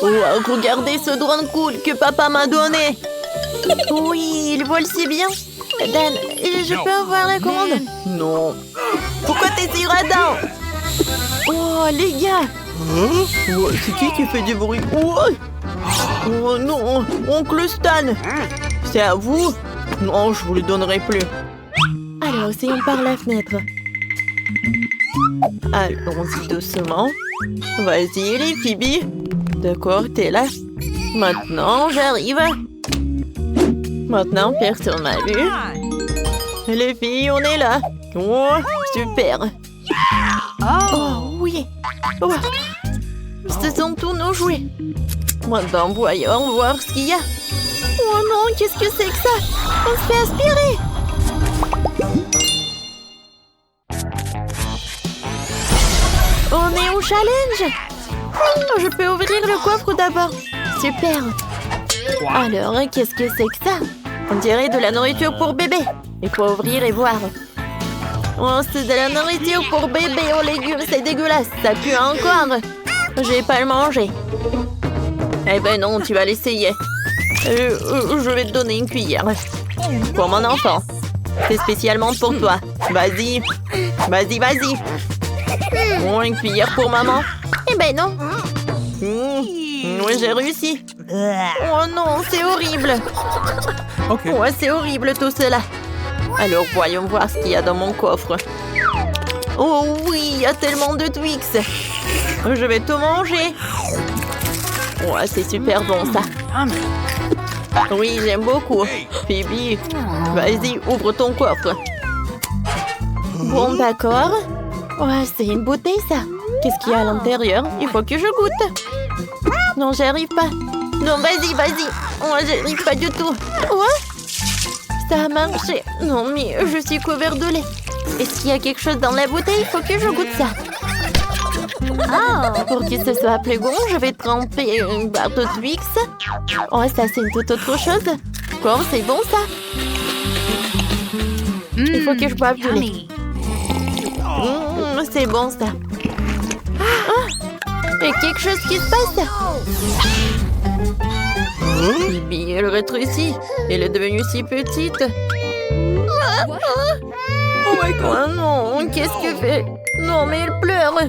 Wow, regardez ce drone cool que papa m'a donné. Oui, il vole si bien. Dan, je peux avoir la commande? Non. Pourquoi t'es si radin? Oh, les gars. Oh, c'est qui fait du bruit? Oh non, oncle Stan. C'est à vous? Non, je vous le donnerai plus. Alors, essayons par la fenêtre. Allons-y doucement. Vas-y, les Phoebe. D'accord, t'es là. Maintenant, j'arrive. Maintenant, personne m'a vu. Les filles, on est là. Oh, super. Oh, oui. Oh. Ce sont tous nos jouets. Maintenant, voyons voir ce qu'il y a. Oh non, qu'est-ce que c'est que ça? On se fait aspirer. On est au challenge. Oh, je peux ouvrir le coffre d'abord. Super. Alors, qu'est-ce que c'est que ça? On dirait de la nourriture pour bébé. Il faut ouvrir et voir. Oh, c'est de la nourriture pour bébé aux légumes. C'est dégueulasse. Ça pue encore. Je vais pas le manger. Eh ben non, tu vas l'essayer. Je vais te donner une cuillère. Pour mon enfant. C'est spécialement pour toi. Vas-y. Vas-y, vas-y. Oh, une cuillère pour maman. Eh ben non. Oui, j'ai réussi. Oh non, c'est horrible. Ouais, c'est horrible tout cela. Alors, voyons voir ce qu'il y a dans mon coffre. Oh oui, il y a tellement de Twix. Je vais tout manger. Ouais, c'est super bon ça. Oui, j'aime beaucoup. Phoebe, vas-y, ouvre ton coffre. Bon, d'accord. Ouais, c'est une bouteille ça. Qu'est-ce qu'il y a à l'intérieur? Il faut que je goûte. Non, j'arrive pas. Non, vas-y, vas-y. Oh, j'arrive pas du tout. Ouais? Ça a marché. Non, mais je suis couvert de lait. Est-ce qu'il y a quelque chose dans la bouteille? Il faut que je goûte ça. Pour que ce soit plus bon, je vais tremper une barre de Twix. Oh, ça, c'est une toute autre chose. Comme c'est bon, ça. Il faut que je boive du lait. C'est bon, ça. Il y a quelque chose qui se passe. Bibi, elle rétrécit. Elle est devenue si petite. Oh non, qu'est-ce qu'elle fait? Non, mais elle pleure.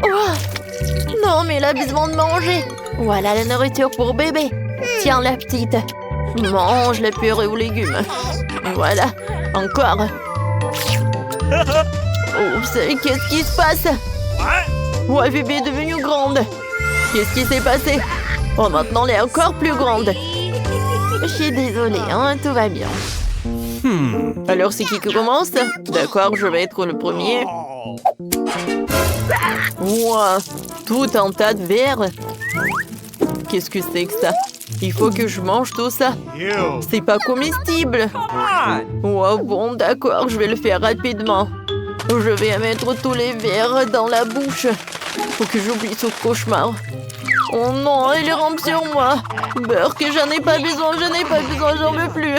Oh. Non, mais elle a besoin de manger. Voilà la nourriture pour bébé. Tiens, la petite. Mange la purée aux légumes. Voilà, encore. Oups, qu'est-ce qui se passe? Ouais, bébé est devenue grande. Qu'est-ce qui s'est passé? Oh, maintenant, elle est encore plus grande. Je suis désolée, hein, tout va bien. Alors, c'est qui commence? D'accord, je vais être le premier. Wow, tout un tas de verre. Qu'est-ce que c'est que ça? Il faut que je mange tout ça. C'est pas comestible. Wow, bon, d'accord, je vais le faire rapidement. Je vais mettre tous les verres dans la bouche. Faut que j'oublie ce cauchemar. Oh non, il rampe sur moi. Beurre que j'en ai pas besoin, j'en veux plus.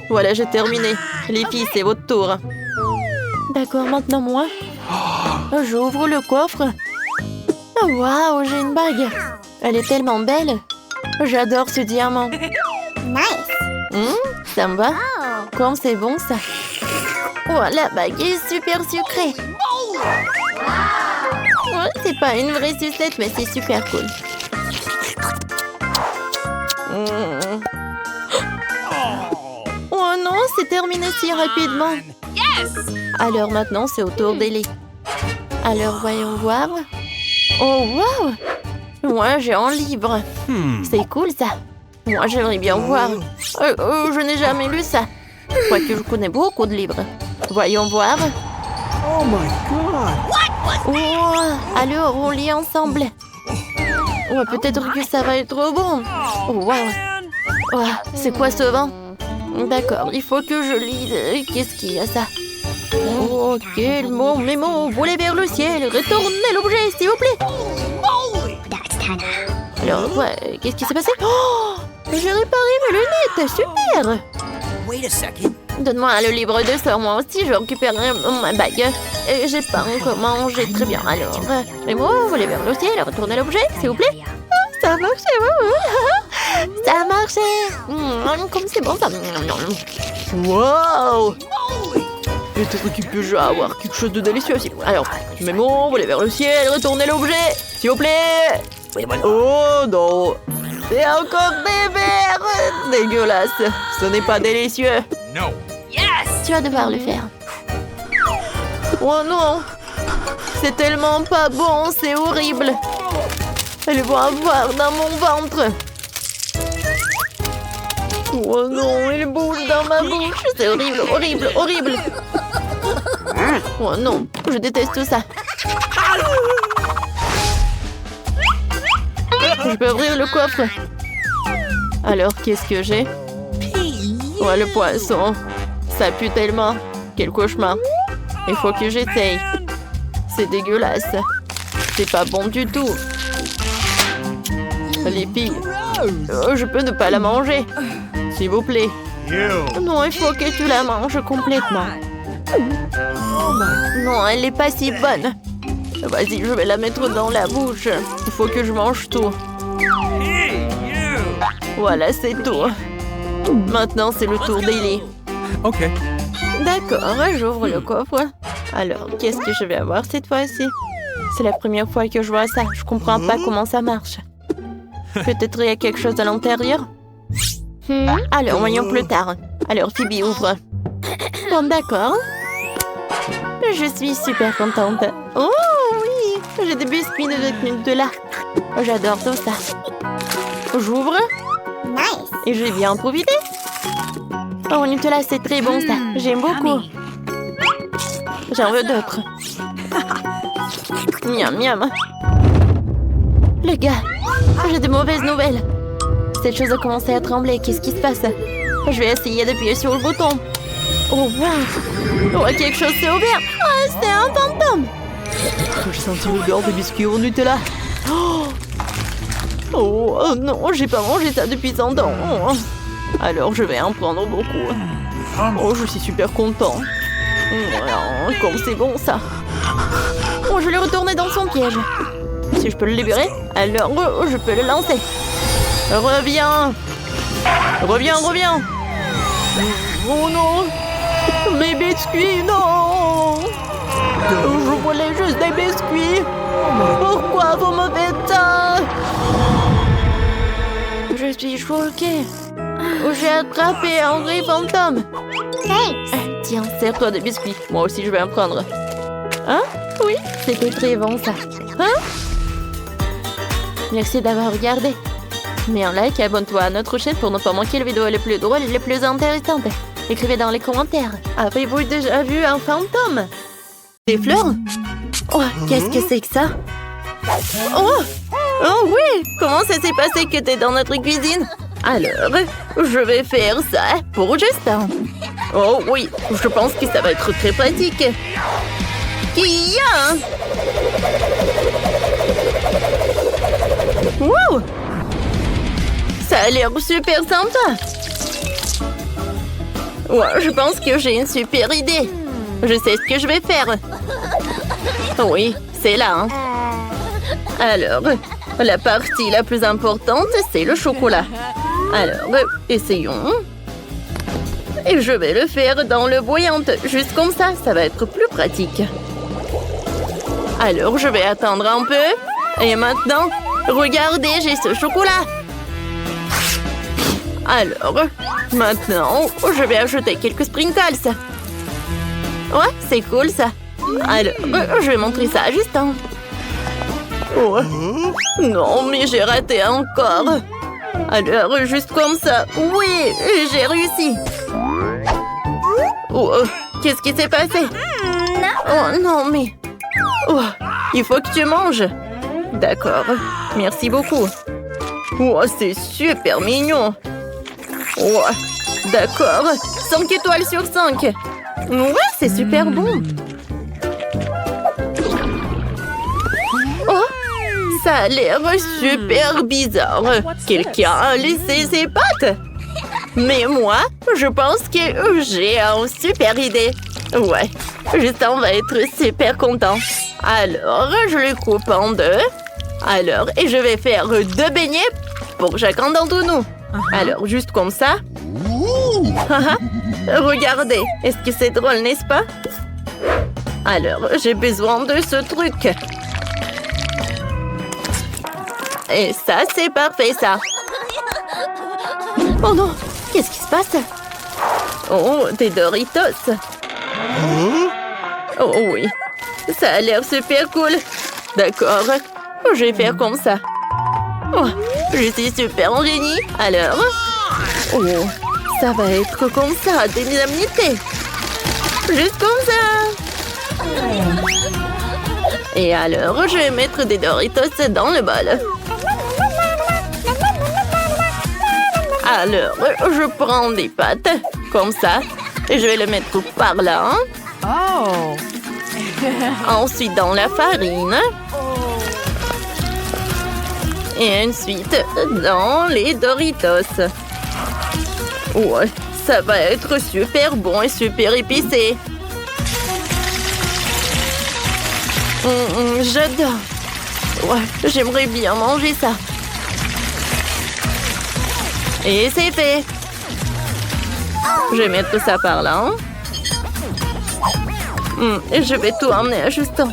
Voilà, j'ai terminé. Les filles, c'est votre tour. D'accord, maintenant moi. J'ouvre le coffre. Oh, waouh, j'ai une bague. Elle est tellement belle. J'adore ce diamant. Nice. Ça me va. Comme c'est bon, ça. Oh, la bague est super sucrée. Ouais, c'est pas une vraie sucette, mais c'est super cool. Oh non, c'est terminé si rapidement. Alors maintenant, c'est au tour d'Ellie. Alors, voyons voir. Oh, wow! Moi, j'ai un livre. C'est cool, ça. Moi, j'aimerais bien voir. Je n'ai jamais lu ça. Je crois que je connais beaucoup de livres. Voyons voir. Oh my God! Oh, alors, on lit ensemble. Oh, peut-être que ça va être bon. Oh, wow. Oh, c'est quoi ce vin? D'accord, il faut que je lise. Qu'est-ce qu'il y a, ça? Oh, quel mot, mes mots, volez vers le ciel, retournez l'objet, s'il vous plaît. Alors, ouais, qu'est-ce qui s'est passé? Oh, j'ai réparé mes lunettes, super. Donne-moi le livre de sort, moi aussi, je récupérerai ma bague. J'ai pas encore mangé, très bien, alors. Et moi, vous voulez vers le ciel, retournez l'objet, s'il vous plaît. Oh, ça a marché, ça a marché. Comme c'est bon, ça. Wow. Peut-être qu'il peut avoir quelque chose de délicieux aussi. Alors, Mémo, vous voulez vers le ciel, retournez l'objet, s'il vous plaît. Oh non. C'est encore des verres. Dégueulasse. Ce n'est pas délicieux. No. Yes. Tu vas devoir le faire. Oh non. C'est tellement pas bon, c'est horrible. Elles vont avoir dans mon ventre. Oh non, il bouge dans ma bouche. C'est horrible, horrible, horrible. Oh non, je déteste tout ça. Je peux ouvrir le coffre. Alors, qu'est-ce que j'ai? Oh, le poisson. Ça pue tellement. Quel cauchemar. Il faut que j'essaye. C'est dégueulasse. C'est pas bon du tout. Les filles. Oh, je peux ne pas la manger. S'il vous plaît. Non, il faut que tu la manges complètement. Non, elle n'est pas si bonne. Vas-y, je vais la mettre dans la bouche. Il faut que je mange tout. Voilà, c'est tout. Maintenant, c'est le tour d'Ellie. Ok. D'accord, j'ouvre le coffre. Alors, qu'est-ce que je vais avoir cette fois-ci? C'est la première fois que je vois ça. Je comprends pas comment ça marche. Peut-être il y a quelque chose à l'intérieur? Alors, voyons plus tard. Alors, Phoebe, ouvre. Bon, d'accord. Je suis super contente. Oh oui, j'ai des biscuits de Nutella. J'adore tout ça. J'ouvre. Nice. Et je vais bien en profiter. Oh, Nutella, c'est très bon ça. J'aime beaucoup. J'en veux d'autres. Miam, miam. Les gars, j'ai de mauvaises nouvelles. Cette chose a commencé à trembler. Qu'est-ce qui se passe? Je vais essayer d'appuyer sur le bouton. Oh, wow. Oh, quelque chose s'est ouvert. Oh, c'est un fantôme. Je sens l'odeur de biscuits au Nutella. Oh non, j'ai pas mangé ça depuis 100 ans. Alors, je vais en prendre beaucoup. Oh, je suis super content. Oh, comme c'est bon, ça. Oh, je l'ai retourné dans son piège. Si je peux le libérer, alors je peux le lancer. Reviens. Reviens, reviens. Oh non. Mes biscuits, non. Je voulais juste des biscuits. Pourquoi vous me faites ça? Je suis choquée. J'ai attrapé un vrai fantôme. Thanks. Tiens, sers-toi de biscuits. Moi aussi, je vais en prendre. Hein? Oui, c'était très bon, ça. Hein? Merci d'avoir regardé. Mets un like et abonne-toi à notre chaîne pour ne pas manquer les vidéos les plus drôles et les plus intéressantes. Écrivez dans les commentaires. Avez-vous déjà vu un fantôme? Des fleurs? Oh, qu'est-ce que c'est que ça? Oh! Oh oui! Comment ça s'est passé que t'es dans notre cuisine? Alors, je vais faire ça pour Justin. Oh oui, je pense que ça va être très pratique. Kia! Wow! Ça a l'air super sympa. Ouais, je pense que j'ai une super idée. Je sais ce que je vais faire. Oui, c'est là. Hein. Alors, la partie la plus importante, c'est le chocolat. Alors, essayons. Et je vais le faire dans l'eau bouillante. Juste comme ça, ça va être plus pratique. Alors, je vais attendre un peu. Et maintenant, regardez, j'ai ce chocolat. Alors, maintenant, je vais ajouter quelques sprinkles. Ouais, c'est cool ça. Alors, je vais montrer ça à Justin. Oh. Non, mais j'ai raté encore. Alors, juste comme ça. Oui, j'ai réussi. Oh, qu'est-ce qui s'est passé? Oh non, mais... Oh, il faut que tu manges. D'accord, merci beaucoup. Oh, c'est super mignon. Oh, d'accord, 5 étoiles sur 5. Ouais, c'est super bon. Oh, ça a l'air super bizarre. Quelqu'un a laissé ses pattes. Mais moi, je pense que j'ai une super idée. Ouais, Justin va être super content. Alors, je le coupe en deux. Alors, et je vais faire 2 beignets pour chacun d'entre nous. Alors, juste comme ça. Regardez, est-ce que c'est drôle, n'est-ce pas? Alors, j'ai besoin de ce truc. Et ça, c'est parfait, ça. Oh non, qu'est-ce qui se passe? Oh, des Doritos. Oh oui, ça a l'air super cool. D'accord, je vais faire comme ça. Oh, je suis super en génie. Alors, oh, ça va être comme ça, des indemnités. Juste comme ça. Et alors, je vais mettre des Doritos dans le bol. Alors, je prends des pâtes, comme ça, et je vais le mettre par là. Oh. Ensuite, dans la farine. Et ensuite, dans les Doritos. Ouais, ça va être super bon et super épicé. J'adore. Ouais, j'aimerais bien manger ça. Et c'est fait. Je vais mettre ça par là. Et je vais tout emmener à Justin.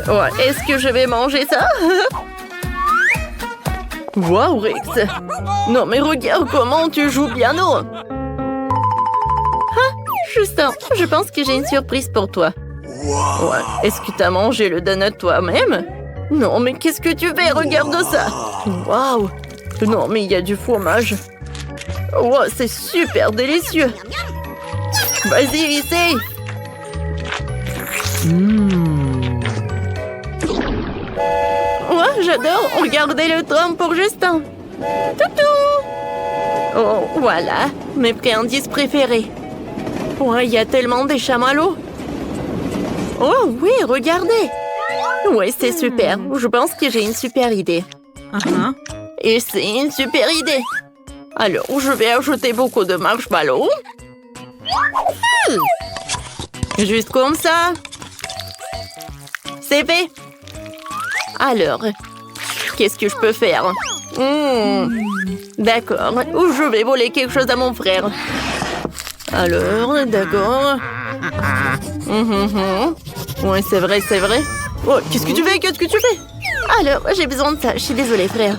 Ouais, est-ce que je vais manger ça? Wow, Rex. Non, mais regarde comment tu joues piano. Ah, Justin, je pense que j'ai une surprise pour toi. Ouais, est-ce que t'as mangé le donut toi-même? Non, mais qu'est-ce que tu fais? Regarde ça. Wow. Non, mais il y a du fromage. Wow, c'est super délicieux. Vas-y, essaye. Ouais, j'adore. Regardez le tome pour Justin. Toutou. Oh, voilà. Mes friandises préférées. Ouais, il y a tellement des chamallows. Oh oui, regardez. Ouais, c'est super. Je pense que j'ai une super idée. Et c'est une super idée. Alors, je vais ajouter beaucoup de marshmallows. Juste comme ça. C'est fait. Alors, qu'est-ce que je peux faire? D'accord. Ou je vais voler quelque chose à mon frère. Alors, d'accord. Ouais, c'est vrai, c'est vrai. Oh, qu'est-ce que tu fais? Qu'est-ce que tu fais? Alors, j'ai besoin de ça. Je suis désolée, frère.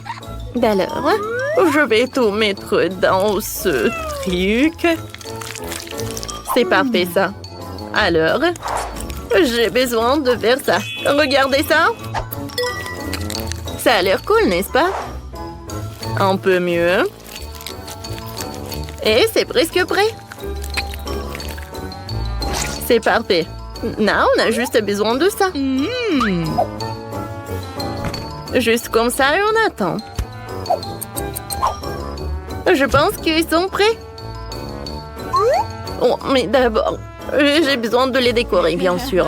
Alors, je vais tout mettre dans ce truc. C'est parfait, ça. Alors, j'ai besoin de faire ça. Regardez ça. Ça a l'air cool, n'est-ce pas? Un peu mieux. Et c'est presque prêt. C'est parfait. Là, on a juste besoin de ça. Juste comme ça et on attend. Je pense qu'ils sont prêts. Oh, mais d'abord, j'ai besoin de les décorer, bien sûr.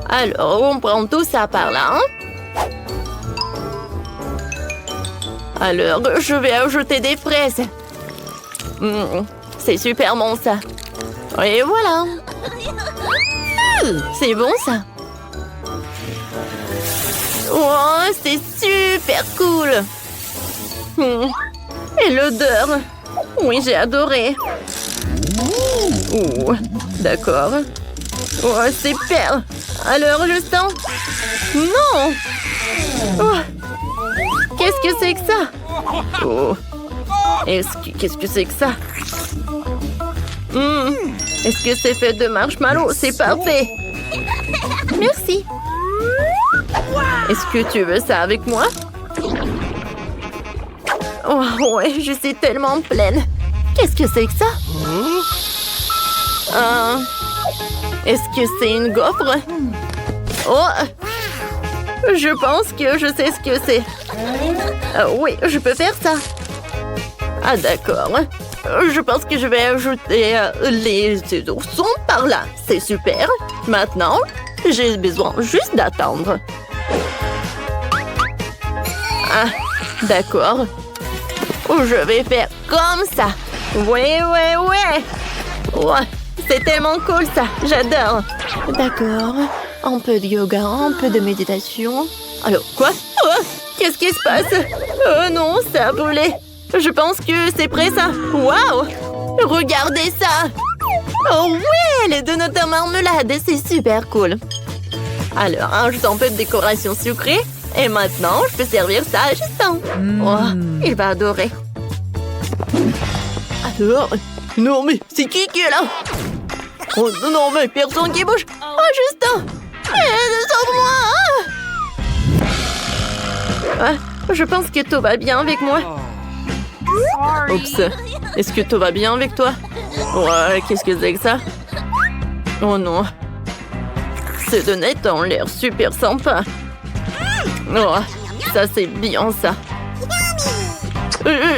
Alors, on prend tout ça par là. Alors, je vais ajouter des fraises. C'est super bon, ça. Et voilà. C'est bon, ça. Oh, c'est super cool. Et l'odeur. Oui, j'ai adoré. Oh, d'accord. Oh, c'est super. Alors, Justin? Non. Oh. Qu'est-ce que c'est que ça? Oh. Qu'est-ce que c'est que ça? Est-ce que c'est fait de marshmallow? C'est parfait. Merci. Est-ce que tu veux ça avec moi? Oh, ouais, je suis tellement pleine. Qu'est-ce que c'est que ça? Est-ce que c'est une gaufre? Oh! Je pense que je sais ce que c'est. Oui, je peux faire ça. Ah, d'accord. Je pense que je vais ajouter les oursons par là. C'est super. Maintenant, j'ai besoin juste d'attendre. Ah, d'accord. Je vais faire comme ça. Ouais. Ouais, c'est tellement cool ça. J'adore. D'accord. Un peu de yoga, un peu de méditation. Alors, quoi? Oh, qu'est-ce qui se passe? Oh non, ça a brûlé. Je pense que c'est prêt ça. Waouh! Regardez ça! Oh ouais, les donuts en marmelade, c'est super cool. Alors, ajoute un peu de décoration sucrée. Et maintenant, je peux servir ça à Justin. Oh, il va adorer. Alors, non mais c'est qui est là? Oh non mais personne qui bouge. Oh Justin! Sauve-moi! Je pense que tout va bien avec moi. Oups. Est-ce que tout va bien avec toi? Ouais, qu'est-ce que c'est que ça? Oh non. Ces donuts ont l'air super sympa. Oh, ça c'est bien ça.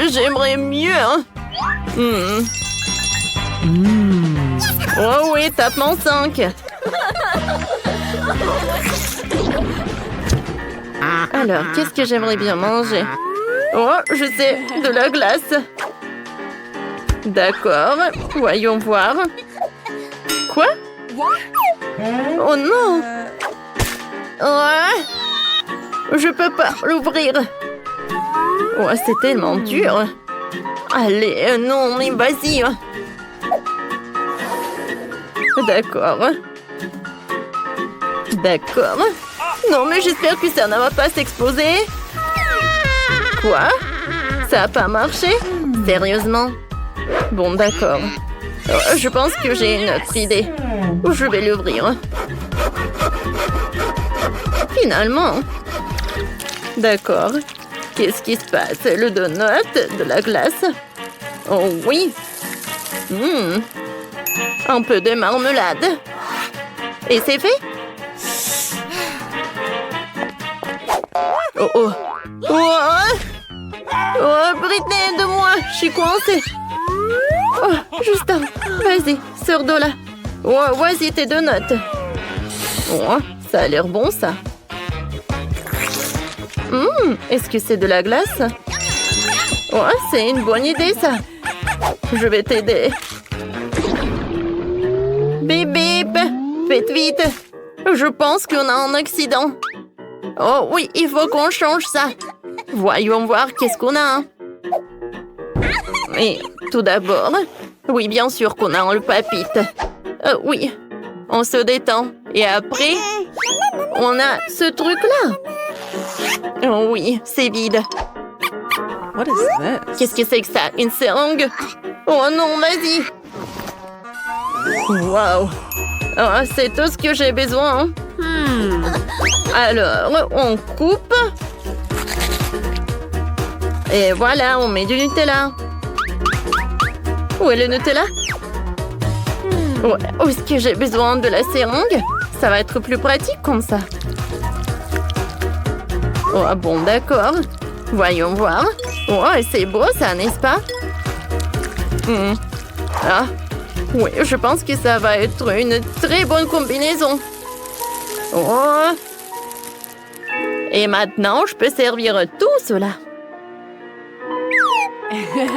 J'aimerais mieux, hein. Oh oui, tapement 5. Alors, qu'est-ce que j'aimerais bien manger? Oh, je sais, de la glace. D'accord, voyons voir. Quoi? Oh non! Ouais. Je peux pas l'ouvrir. Oh, c'est tellement dur. Allez, non, mais vas-y. D'accord. D'accord. Non, mais j'espère que ça ne va pas s'exploser. Quoi? Ça n'a pas marché? Sérieusement? Bon, d'accord. Je pense que j'ai une autre idée. Je vais l'ouvrir. Finalement. D'accord. Qu'est-ce qui se passe? Le donut, de la glace. Oh oui. Un peu de marmelade. Et c'est fait? Oh oh. Oh, Britney, aide-moi. Je suis coincée. Oh, Justin, vas-y, sors de là. Oh, vas-y, tes donuts. Oh, ça a l'air bon, ça. Est-ce que c'est de la glace? Oh, c'est une bonne idée, ça. Je vais t'aider. Bip, bip. Faites vite. Je pense qu'on a un accident. Oh oui, il faut qu'on change ça. Voyons voir qu'est-ce qu'on a. Et tout d'abord, oui, bien sûr qu'on a le papite. Oui, on se détend. Et après, on a ce truc-là. Oh oui, c'est vide. What is this? Qu'est-ce que c'est que ça? Une seringue? Oh non, vas-y. Wow. Oh, c'est tout ce que j'ai besoin. Alors, on coupe. Et voilà, on met du Nutella. Où est le Nutella? Ouais, où est-ce que j'ai besoin de la seringue? Ça va être plus pratique comme ça. Oh, bon, d'accord. Voyons voir. Oh, c'est beau ça, n'est-ce pas? Ah, oui, je pense que ça va être une très bonne combinaison. Oh. Et maintenant, je peux servir tout cela.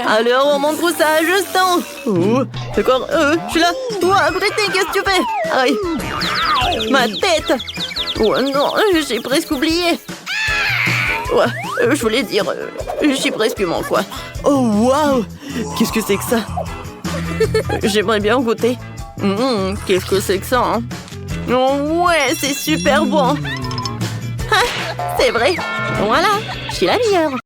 Alors, on montre ça à Justin. Oh, d'accord, je suis là. Oh, Britney, qu'est-ce que tu fais? Aïe. Ma tête. Oh non, j'ai presque oublié. Ouais, je voulais dire, je suis presque mort, quoi. Oh, waouh! Qu'est-ce que c'est que ça? J'aimerais bien goûter. Qu'est-ce que c'est que ça, hein? Oh, ouais, c'est super bon. Ah, c'est vrai. Voilà, je suis la meilleure.